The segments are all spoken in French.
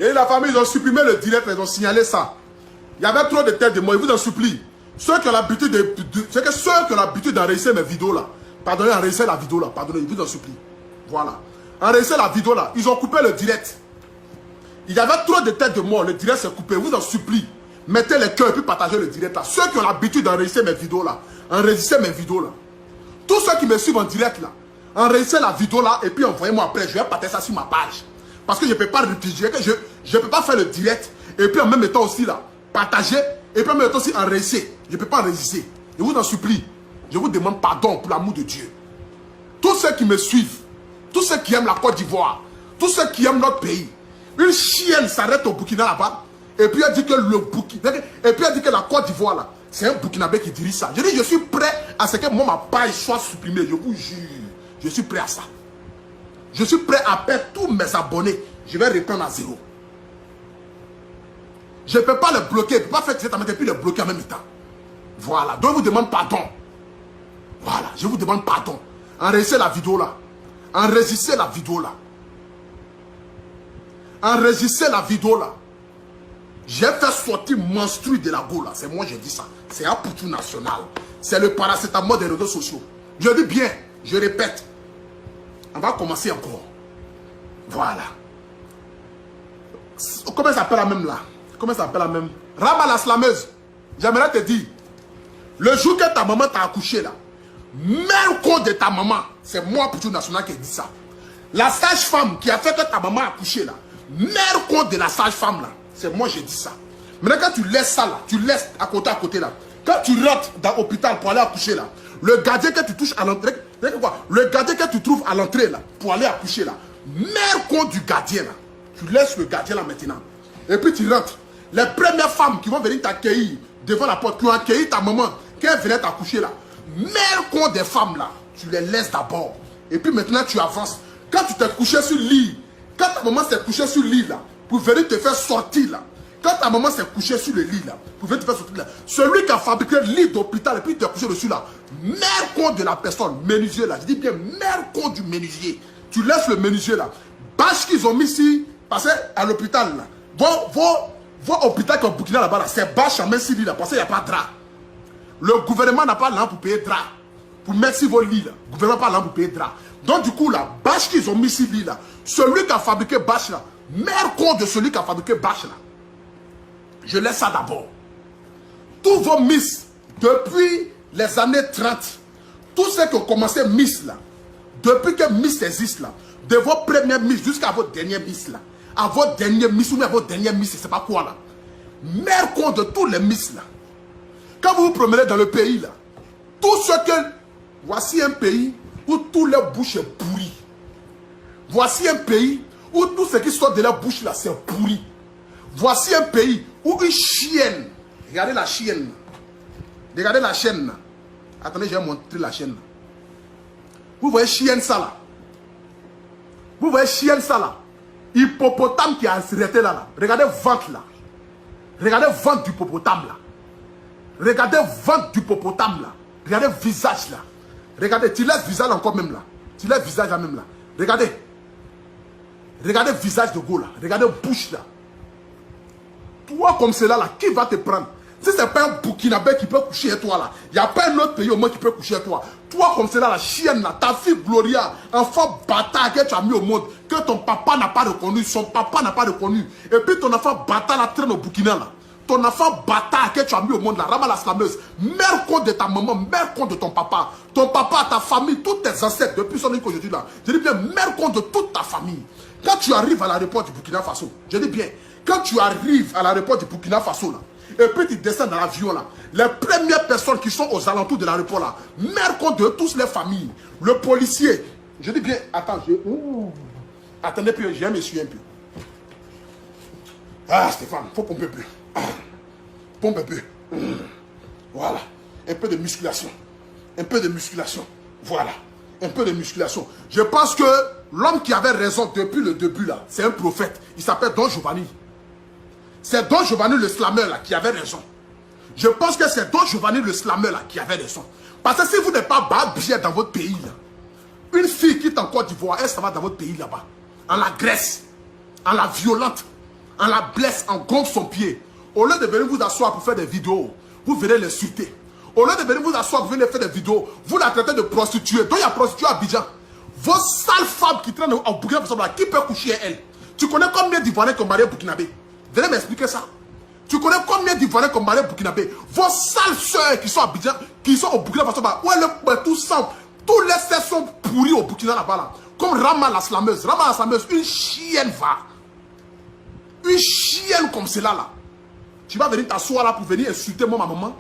Et la famille, ils ont supprimé le direct, ils ont signalé ça. Il y avait trop de têtes de moi, ils vous en supplient. Ceux qui ont l'habitude d'enregistrer mes vidéos là, pardonnez, enregistrer la vidéo là, pardonnez, ils vous en supplient. Voilà. Enregistrer la vidéo là, ils ont coupé le direct. Il y avait trop de têtes de mort, le direct s'est coupé, vous en supplie. Mettez les cœurs et puis partagez le direct là. Ceux qui ont l'habitude d'enregistrer mes vidéos là, enregistrez mes vidéos là. Tous ceux qui me suivent en direct là, enregistrez la vidéo là et puis envoyez-moi après. Je vais partager ça sur ma page. Parce que je ne peux pas réfugier, je ne peux pas faire le direct et puis en même temps aussi là, partager et puis en même temps aussi enregistrer. Je ne peux pas enregistrer. Je vous en supplie. Je vous demande pardon pour l'amour de Dieu. Tous ceux qui me suivent, tous ceux qui aiment la Côte d'Ivoire, tous ceux qui aiment notre pays, une chienne s'arrête au Burkina là-bas et puis elle dit que le Burkina, et puis elle dit que la Côte d'Ivoire là, c'est un Burkinabé qui dirige ça. Je dis, je suis prêt à ce que moi, ma page soit supprimée. Je vous jure, je suis prêt à ça. Je suis prêt à perdre tous mes abonnés. Je vais reprendre à zéro. Je ne peux pas le bloquer. Je ne peux pas faire cette amende et puis le bloquer en même temps. Voilà. Donc, je vous demande pardon. Voilà. Je vous demande pardon. Enregistrez la vidéo là. Enregistrez la vidéo là. Enregistrez la vidéo là. J'ai fait sortir monstrueux de la go là. C'est moi, j'ai dit ça. C'est un poutou national. C'est le paracétamol des réseaux sociaux. Je dis bien. Je répète. On va commencer encore. Voilà. Comment ça s'appelle la même là? Comment ça s'appelle la même? Rama la slameuse. J'aimerais te dire. Le jour que ta maman t'a accouché là, mère con de ta maman, c'est moi, Poutou National, qui ai dit ça. La sage-femme qui a fait que ta maman a accouché là, mère con de la sage-femme là, c'est moi, j'ai dit ça. Maintenant, quand tu laisses ça là, tu laisses à côté là, quand tu rentres dans l'hôpital pour aller accoucher là, le gardien que tu touches à l'entrée, le gardien que tu trouves à l'entrée là, pour aller accoucher là, mère con du gardien là, tu laisses le gardien là maintenant. Et puis tu rentres. Les premières femmes qui vont venir t'accueillir devant la porte, qui ont accueilli ta maman, qui venait t'accoucher là, mère con des femmes là, tu les laisses d'abord. Et puis maintenant tu avances. Quand tu t'es couché sur le lit, quand ta maman s'est couchée sur le lit là, pour venir te faire sortir là, quand ta maman s'est couchée sur le lit là, pour venir te faire sortir là, celui qui a fabriqué le lit d'hôpital et puis te couché dessus là, mère con de la personne, menuisier là, je dis bien mère con du menuisier, tu laisses le menuisier là, bâche qu'ils ont mis ici, parce qu'à l'hôpital là, vos hôpital qui est au Burkina là-bas là, c'est bâche en main sur lit là, parce qu'il n'y a pas de drap. Le gouvernement n'a pas l'argent pour payer drap, pour mettre sur vos lits là, le gouvernement n'a pas l'argent pour payer drap. Donc du coup là, bâche qu'ils ont mis ici lit là, celui qui a fabriqué bâche là, mère con de celui qui a fabriqué bâche là, je laisse ça d'abord. Tous vos miss, depuis les années 30, tous ceux qui ont commencé miss là, depuis que miss existe là, de vos premières miss jusqu'à vos dernières miss là, à vos dernières miss ou même à vos dernières miss, c'est pas quoi là. Mère con de tous les miss là. Quand vous vous promenez dans le pays là, tout ce que... Voici un pays où tous les bouches sont pourries. Voici un pays où tout ce qui sort de la bouche là, c'est pourri. Voici un pays où une chienne, regardez la chienne, regardez la chaîne là. Attendez, je vais montrer la chaîne là. Vous voyez chienne ça là. Vous voyez chienne ça là. Hippopotame qui a arrêté là, là. Regardez ventre là. Regardez ventre du hippopotame là. Regardez ventre du hippopotame là. Regardez visage là. Regardez, tu laisses visage encore même là. Tu laisses visage là même là. Regardez. Regardez visage de go là. Regardez bouche là. Toi comme cela là, qui va te prendre? Si ce n'est pas un Burkinabé qui peut coucher avec toi là, il n'y a pas un autre pays au monde qui peut coucher avec toi. Toi comme cela, la chienne là, ta fille Gloria, enfant bâtard que tu as mis au monde, que ton papa n'a pas reconnu, son papa n'a pas reconnu. Et puis ton enfant bâtard là traîne au Burkina là. Ton enfant bâtard que tu as mis au monde là, Rama la slameuse, mère con de ta maman, mère con de ton papa, ta famille, tous tes ancêtres, depuis son année qu'aujourd'hui là, je dis bien mère con de toute ta famille. Quand tu arrives à l'aéroport du Burkina Faso, je dis bien, quand tu arrives à l'aéroport du Burkina Faso là, et puis tu descends dans l'avion là, les premières personnes qui sont aux alentours de l'aéroport là, mère con de tous les familles, le policier, je dis bien, attends, attendez puis je vais m'essuyer un peu. Ah Stéphane, faut pomper un peu. Pompe un peu. Voilà. Un peu de musculation. Un peu de musculation. Voilà. Un peu de musculation. Je pense que l'homme qui avait raison depuis le début là, c'est un prophète. Il s'appelle Don Giovanni. C'est Don Giovanni le slammer là qui avait raison. Je pense que c'est Don Giovanni le slammer là qui avait raison. Parce que si vous n'êtes pas bien dans votre pays là, une fille qui est en Côte d'Ivoire, elle s'en va dans votre pays là-bas. En la Grèce. En la violente. on la blesse, on gonfle son pied. Au lieu de venir vous asseoir pour faire des vidéos, vous venez l'insulter. Au lieu de venir vous asseoir pour venir faire des vidéos, vous la traitez de prostituée. Donc il y a prostituée à Abidjan. Vos sales femmes qui traînent en Burkina Faso, qui peut coucher elle? Tu connais combien d'Ivoiriens qui ont marié Burkinabé? Venez m'expliquer ça. Tu connais combien d'Ivoiriens qui ont marié Burkinabé? Vos sales soeurs qui sont à Abidjan, qui sont au Burkina Faso, où est tout ça? Tous les sœurs sont pourris au Burkina là-bas. Là. Comme Rama la slameuse. Rama la slameuse, une chienne va. Une chienne comme celle-là. Là. Tu vas venir t'asseoir là pour venir insulter moi, ma maman.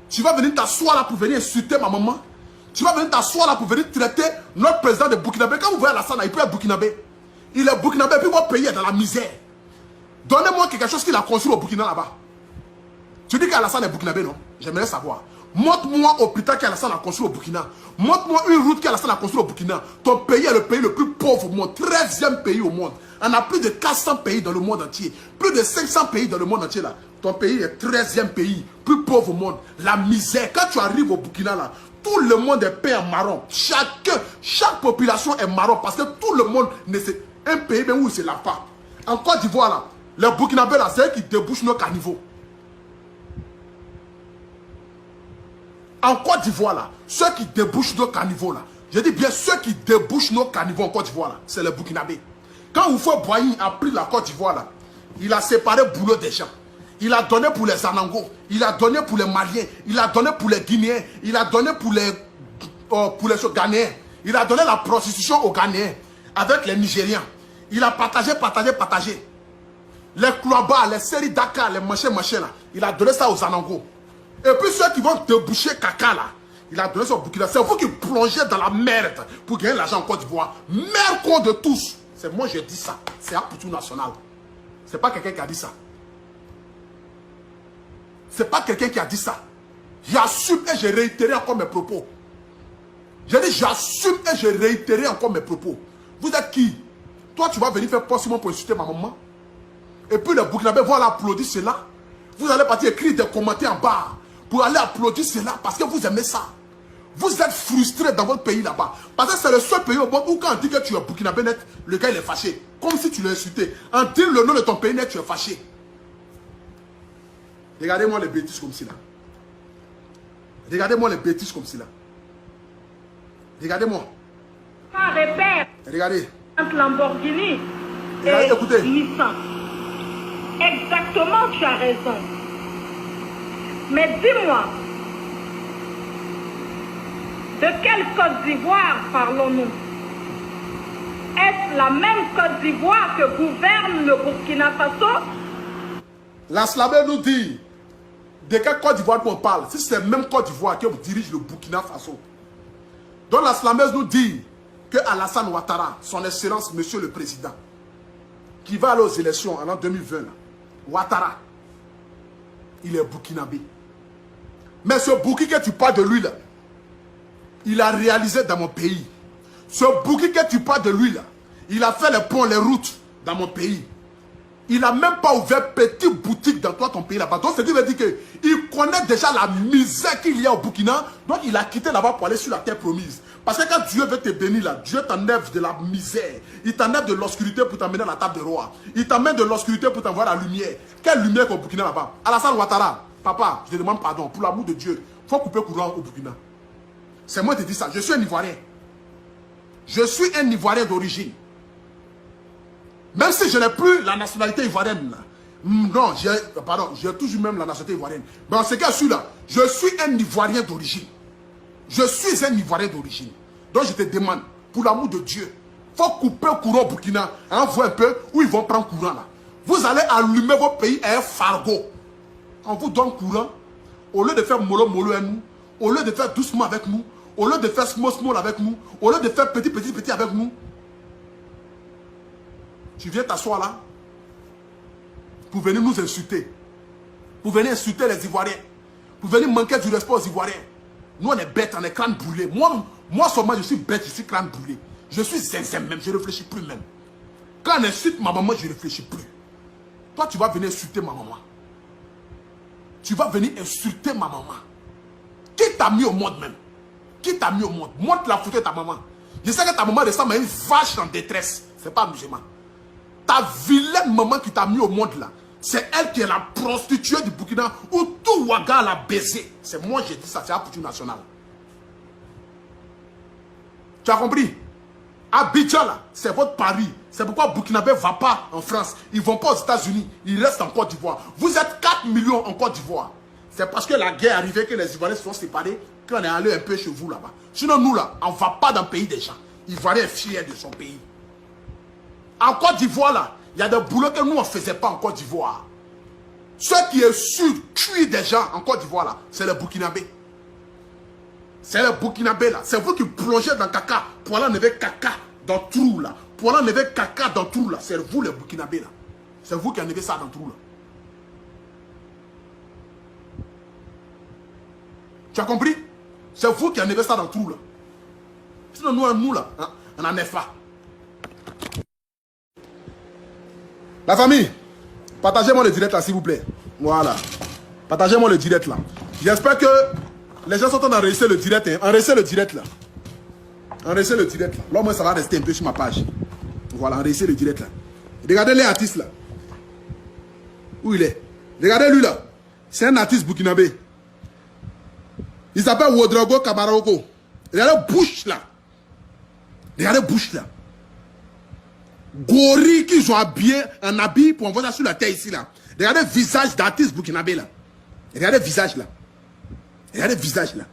Tu vas venir t'asseoir là pour venir insulter ma maman. Tu vas venir t'asseoir là pour venir traiter notre président de Burkinabé. Quand vous voyez Alassane, il peut être Burkinabé. Il est Burkinabé, puis votre pays est dans la misère. Donnez-moi quelque chose qu'il a construit au Burkina là-bas. Tu dis qu'Alassane est Burkinabé, non? J'aimerais savoir. Montre-moi hôpital qu'Alassane a construit au Burkina. Montre-moi une route qu'Alassane a construit au Burkina. Ton pays est le pays le plus pauvre au monde. 13e pays au monde. On a plus de 400 pays dans le monde entier. Plus de 500 pays dans le monde entier là. Ton pays est 13e pays. Plus pauvre au monde. La misère. Quand tu arrives au Burkina là, tout le monde est peint en marron. Chaque population est marron parce que tout le monde ne sait. Un pays même où il ne se lave pas. En Côte d'Ivoire là, les Burkinabés là, c'est eux qui débouchent nos caniveaux. En Côte d'Ivoire là, ceux qui débouchent nos caniveaux là, je dis bien ceux qui débouchent nos caniveaux en Côte d'Ivoire là, c'est les Burkinabés. Quand Oufo Boigny a pris la Côte d'Ivoire là, il a séparé le boulot des gens. Il a donné pour les Anangos, il a donné pour les Maliens, il a donné pour les Guinéens, il a donné pour les Ghanéens. Il a donné la prostitution aux Ghanéens avec les Nigériens. Il a partagé. Les Klouaba, les séries Dakar, les machins là, il a donné ça aux Anangos. Et puis ceux qui vont déboucher caca là, il a donné ça au Burkina. C'est vous qui plongez dans la merde pour gagner l'argent en Côte d'Ivoire. Merde con de tous. C'est moi je dis ça. C'est un Poutou national. C'est pas quelqu'un qui a dit ça. C'est pas quelqu'un qui a dit ça. J'assume et je réitère encore mes propos. J'ai dit j'assume et je réitère encore mes propos. Vous êtes qui? Toi tu vas venir faire possiblement pour insulter ma maman. Et puis les Burkinabés vont aller applaudir cela. Vous allez partir écrire des commentaires en bas pour aller applaudir cela parce que vous aimez ça. Vous êtes frustrés dans votre pays là-bas. Parce que c'est le seul pays au monde où quand on dit que tu es Burkinabé net, le gars il est fâché. Comme si tu l'as insulté. En dire le nom de ton pays net, tu es fâché. Regardez-moi les bêtises comme cela. Regardez-moi les bêtises comme cela. Regardez-moi. Regardez. Entre Lamborghini et écoutez. Nissan. Exactement, tu as raison. Mais dis-moi, de quelle Côte d'Ivoire parlons-nous? Est-ce la même Côte d'Ivoire que gouverne le Burkina Faso? La Slamé nous dit, de quelle Côte d'Ivoire on parle? Si c'est la même Côte d'Ivoire qui dirige le Burkina Faso. Donc la Slameuse nous dit que Alassane Ouattara, son excellence, monsieur le président, qui va aller aux élections en 2020, là, Ouattara, il est burkinabé. Mais ce Burki que tu parles de lui là, il a réalisé dans mon pays. Ce Burki que tu parles de lui là, il a fait les ponts, les routes dans mon pays. Il n'a même pas ouvert petite boutique dans toi, ton pays là-bas. Donc, ce qui veut dire qu'il connaît déjà la misère qu'il y a au Burkina. Donc, il a quitté là-bas pour aller sur la terre promise. Parce que quand Dieu veut te bénir là, Dieu t'enlève de la misère. Il t'enlève de l'obscurité pour t'emmener à la table de roi. Il t'emmène de l'obscurité pour t'envoyer la lumière. Quelle lumière au Burkina là-bas? Alassane Ouattara, papa, je te demande pardon. Pour l'amour de Dieu, il faut couper courant au Burkina. C'est moi qui te dis ça. Je suis un Ivoirien. Je suis un Ivoirien d'origine. Même si je n'ai plus la nationalité ivoirienne. Non, j'ai toujours même la nationalité ivoirienne. Mais en ce cas, celui-là, je suis un Ivoirien d'origine. Je suis un Ivoirien d'origine. Donc je te demande, pour l'amour de Dieu, il faut couper le courant au Burkina. On voit un peu où ils vont prendre courant là. Vous allez allumer vos pays à un fardeau. On vous donne courant. Au lieu de faire mollo mollo avec nous, au lieu de faire doucement avec nous, au lieu de faire small small avec nous, au lieu de faire petit petit petit avec nous, tu viens t'asseoir là pour venir nous insulter. Pour venir insulter les Ivoiriens. Pour venir manquer du respect aux Ivoiriens. Nous, on est bêtes, on est crâne brûlé. Moi seulement, je suis bête, je suis crâne brûlé. Je suis zinzin même, je ne réfléchis plus même. Quand on insulte ma maman, je ne réfléchis plus. Toi, tu vas venir insulter ma maman. Tu vas venir insulter ma maman. Qui t'a mis au monde même? Qui t'a mis au monde? Montre la photo de ta maman. Je sais que ta maman ressemble à une vache en détresse. Ce n'est pas un musulman. Ta vilaine cette maman qui t'a mis au monde là, c'est elle qui est la prostituée du Burkina où tout Ouaga l'a baisé. C'est moi qui ai dit ça, c'est Abidjan national. Tu as compris? Abidjan là, c'est votre pari. C'est pourquoi Burkinabé ne va pas en France. Ils ne vont pas aux États-Unis. Ils restent en Côte d'Ivoire. Vous êtes 4 millions en Côte d'Ivoire. C'est parce que la guerre est arrivée que les Ivoiriens se sont séparés qu'on est allé un peu chez vous là-bas. Sinon, nous là, on ne va pas dans le pays des gens. Ivoirien est fier de son pays. En Côte d'Ivoire là, il y a des boulots que nous on ne faisait pas en Côte d'Ivoire. Ce qui est sûr, tuer des gens en Côte d'Ivoire là, c'est le Burkinabé. C'est le Burkinabé là. C'est vous qui plongez dans caca pour aller enlever caca dans trou là. Pour aller enlever caca dans trou là. C'est vous les Burkinabé là. C'est vous qui enlevez ça dans trou là. Tu as compris? C'est vous qui enlevez ça dans trou là. Sinon nous là, hein, on n'en est pas. La famille, partagez-moi le direct là s'il vous plaît. Voilà. Partagez-moi le direct là. J'espère que les gens sont en train d'enregistrer le direct. Hein. Enregistrez le direct là. Enregistrez le direct là. Là, moi, ça va rester un peu sur ma page. Voilà, enregistrez le direct là. Regardez les artistes là. Où il est? Regardez lui là. C'est un artiste burkinabé. Il s'appelle Ouedraogo Kamaroko. Regardez bouche là. Regardez bouche là. Gorilles qu'ils ont habillé en habit pour envoyer ça sur la terre ici là. Regardez le visage d'artiste burkinabé là. Regardez le visage là. Regardez le visage là.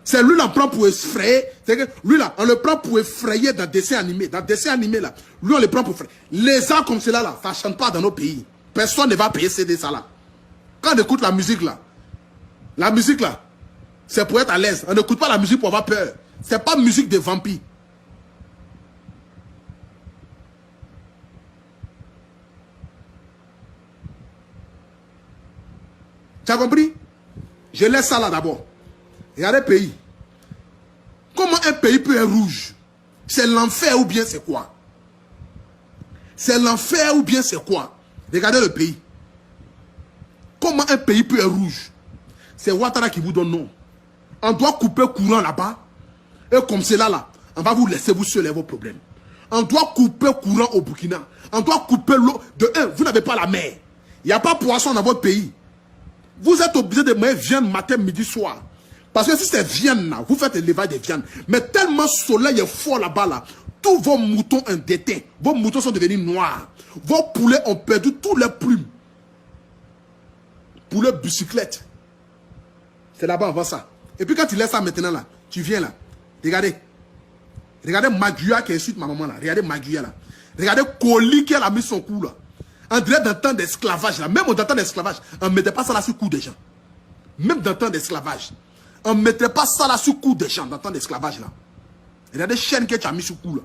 C'est lui là, on prend pour effrayer. C'est que lui là, on le prend pour effrayer dans dessin animé. Dans dessin animé là, lui on le prend pour effrayer. Les gens comme cela là, ça ne chante pas dans nos pays. Personne ne va payer CD ça là. Quand on écoute la musique là, c'est pour être à l'aise. On n'écoute pas la musique pour avoir peur. C'est pas musique de vampires. Tu as compris? Je laisse ça là d'abord. Regardez le pays. Comment un pays peut être rouge? C'est l'enfer ou bien c'est quoi? C'est l'enfer ou bien c'est quoi? Regardez le pays. Comment un pays peut être rouge? C'est Ouattara qui vous donne non. On doit couper courant là-bas. Et comme c'est là, on va vous laisser vous seuls vos problèmes. On doit couper courant au Burkina. On doit couper l'eau. De un, vous n'avez pas la mer. Il n'y a pas de poisson dans votre pays. Vous êtes obligé de manger viande matin, midi, soir. Parce que si c'est viande là, vous faites l'élevage de viande. Mais tellement le soleil est fort là-bas là, tous vos moutons ont déteint. Vos moutons sont devenus noirs. Vos poulets ont perdu tous leurs plumes. Poulet bicyclette. C'est là-bas, on voit ça. Et puis quand tu laisses ça maintenant là, tu viens là. Regardez. Regardez Maguia qui insulte ma maman là. Regardez Maguia là. Regardez Koli qui a mis son cou là. On dirait dans le temps d'esclavage là. Même dans le temps d'esclavage, on ne mettait pas ça là sur le cou des gens. Même dans le temps d'esclavage. On ne mettait pas ça là sur le cou des gens dans le temps d'esclavage là. Regardez les chaînes que tu as mis sur le cou là.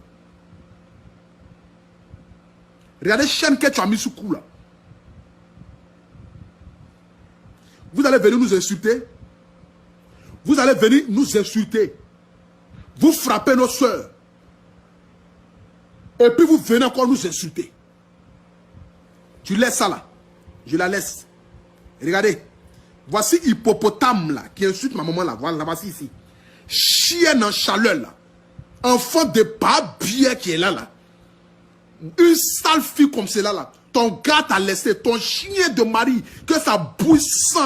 Regardez les chaînes que tu as mis sur le cou là. Vous allez venir nous insulter. Vous allez venir nous insulter. Vous frappez nos soeurs. Et puis vous venez encore nous insulter. Tu laisses ça là. Je la laisse. Regardez. Voici hippopotame là, qui insulte ma maman là. Voilà, voici ici. Chienne en chaleur là. Enfant de pas bien qui est là là. Une sale fille comme celle là. Ton gars t'a laissé. Ton chien de mari. Que ça bouille sang.